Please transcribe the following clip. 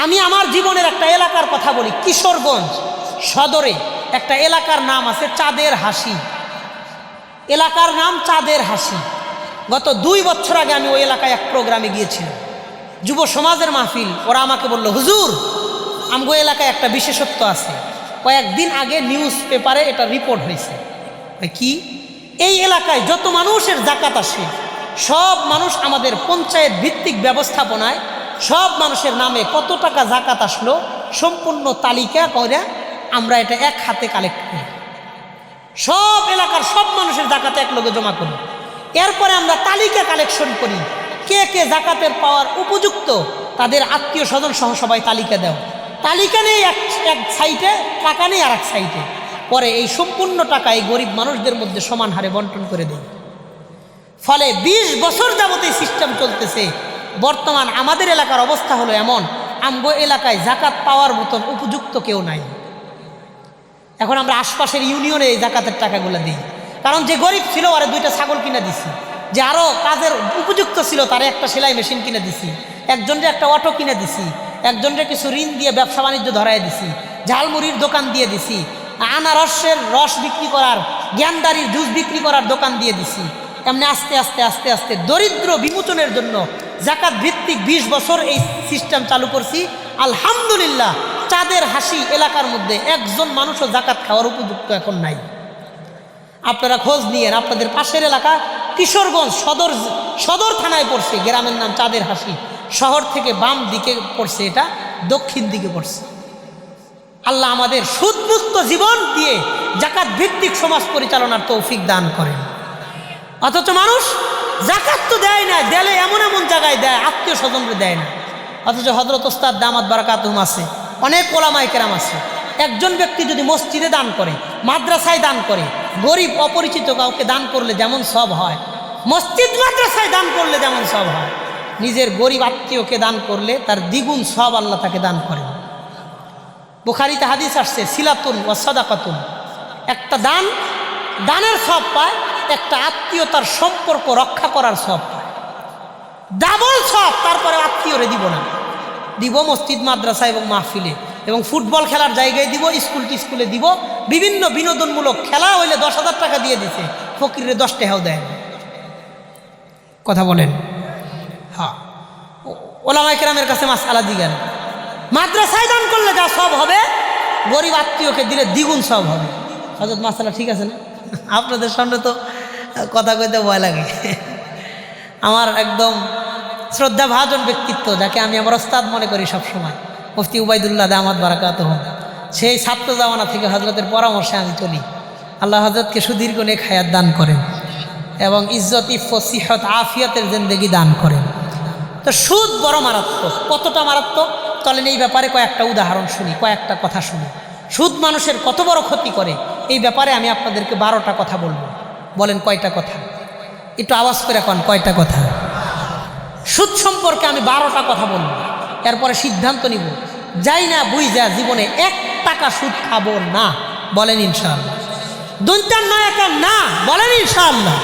আমি আমার জীবনের একটা এলাকার কথা বলি। কিশোরগঞ্জ সদরে একটা এলাকার নাম আছে চাঁদের হাসি। এলাকার নাম চাঁদের হাসি। গত 2 বছর আগে আমি ওই এলাকায় এক প্রোগ্রামে গিয়েছিলাম, যুব সমাজের মাহফিল। ওরা আমাকে বলল, হুজুর আমগো এলাকায় একটা বিশেষত্ব আছে। কয়েকদিন আগে নিউজ পেপারে এটা রিপোর্ট হয়েছে। কি? এই এলাকায় যত মানুষের জাকাত আসে সব মানুষ আমাদের পঞ্চায়েত ভিত্তিক ব্যবস্থাপনায় সব মানুষের নামে কত টাকা জাকাত আসলো সম্পূর্ণ তালিকা করে আমরা এটা এক হাতে কালেক্ট করি। সব এলাকার সব মানুষের জাকাত এক লগে জমা করি। এরপরে আমরা তালিকা কালেকশন করি, কে কে জাকাতের পাওয়ার উপযুক্ত তাদের আত্মীয় স্বজন সহ সবাই তালিকা দেও। তালিকা নেই এক সাইটে, টাকা নেই আর এক সাইটে। পরে এই সম্পূর্ণ টাকা এই গরিব মানুষদের মধ্যে সমান হারে বন্টন করে দেয়। ফলে 20 বছর যাবত এই সিস্টেম চলতেছে। বর্তমান আমাদের এলাকার অবস্থা হলো এমন, আমগো এলাকায় জাকাত পাওয়ার মতন উপযুক্ত কেউ নাই। এখন আমরা আশপাশের ইউনিয়নে এই জাকাতের টাকাগুলো দিই, কারণ যে গরিব ছিল আরে 2টা ছাগল কিনে দিছি, যে আরও কাজের উপযুক্ত ছিল তারে একটা সেলাই মেশিন কিনে দিছি, একজনকে একটা অটো কিনে দিছি, একজনকে কিছু ঋণ দিয়ে ব্যবসা বাণিজ্য ধরাই দিছি, ঝালমুড়ির দোকান দিয়ে দিছি, আনারসের রস বিক্রি করার, জ্ঞানদারির জুস বিক্রি করার দোকান দিয়ে দিছি। এমনি আস্তে আস্তে আস্তে আস্তে দরিদ্র বিমোচনের জন্য জাকাত ভিত্তিক 20 বছর এই সিস্টেম চালু করছি। আলহামদুলিল্লাহ, চাঁদের হাসি এলাকার মধ্যে একজন মানুষও জাকাত খাওয়ার উপযুক্ত এখন নাই। আপনারা খোঁজ নিয়েন, আপনাদের পাশের এলাকা কিশোরগঞ্জ সদর থানায় পড়ছে, গ্রামের নাম চাঁদের হাসি। শহর থেকে বাম দিকে পড়ছে, এটা দক্ষিণ দিকে পড়ছে। আল্লাহ আমাদের সুদমুক্ত জীবন দিয়ে জাকাত ভিত্তিক সমাজ পরিচালনার তৌফিক দান করেন। অথচ মানুষ জাকাত তো দেয় না, দেলে এমন এমন জায়গায় দেয়, আত্মীয় স্বজনরে দেয় না। অথচ হযরত ওস্তাদ দামাত বারাকাতুহুম আছে, অনেক ওলামায়ে কেরাম আছে। একজন ব্যক্তি যদি মসজিদে দান করে, মাদ্রাসায় দান করে, গরিব অপরিচিত কাউকে দান করলে যেমন সব হয়, মসজিদ মাদ্রাসায় দান করলে যেমন সব হয়, নিজের গরিব আত্মীয়কে দান করলে তার দ্বিগুণ সব আল্লাহ তাকে দান করেন। বুখারীতে হাদিস আসছে, সিলাতুন ওয়া সাদাকাতুন, একটা দানের সব পায়, একটা আত্মীয়তার সম্পর্ক রক্ষা করার সব পায়, ডাবল সব। তারপরে আত্মীয়রে দিব না, দিব মসজিদ মাদ্রাসা এবং মাহফিলে, এবং ফুটবল খেলার জায়গায় দিব, স্কুলে দিব, বিভিন্ন বিনোদনমূলক খেলা হইলে 10,000 টাকা দিয়ে দিছে, ফকিরে 10 টাকাও দেয় না। কথা বলেন? হ্যাঁ, ওলামায়ে কেরামের কাছে মাসআলা দিবেন, মাদ্রাসায় দান করলে যা সব হবে, গরিব আত্মীয়কে দিলে দ্বিগুণ সব হবে। হযরত মাসআলা ঠিক আছে না? আপনাদের সামনে তো কথা কইতে ভয় লাগে। আমার একদম শ্রদ্ধাভাজন ব্যক্তিত্ব, যাকে আমি আমার ওস্তাদ মনে করি সবসময়, মুফতি উবাইদুল্লাহ দামাত বারাকাতুহু, সেই ছাত্র জামানা থেকে হযরতের পরামর্শে আমি চলি। আল্লাহ হযরতকে সুদীর্ঘ নেক হায়াত দান করেন এবং ইজ্জত, ইফত, সিহত, আফিয়াতের জিন্দেগি দান করেন। তো সুদ বড় মারাত্মক। কতটা মারাত্মক চলেন এই ব্যাপারে কয়েকটা উদাহরণ শুনি, কয়েকটা কথা শুনি। সুদ মানুষের কত বড় ক্ষতি করে এই ব্যাপারে আমি আপনাদেরকে 12টা কথা বলবো। বলেন কয়টা কথা? একটু আওয়াজ করে কোন কয়টা কথা? সুদ সম্পর্কে আমি 12টা কথা বলবো, এরপরে সিদ্ধান্ত নিব, যাই না বুঝা জীবনে 1 টাকা সুদ খাবো না। বলেন ইনশাআল্লাহ? 2 টাকা না, বলেন ইনশাআল্লাহ?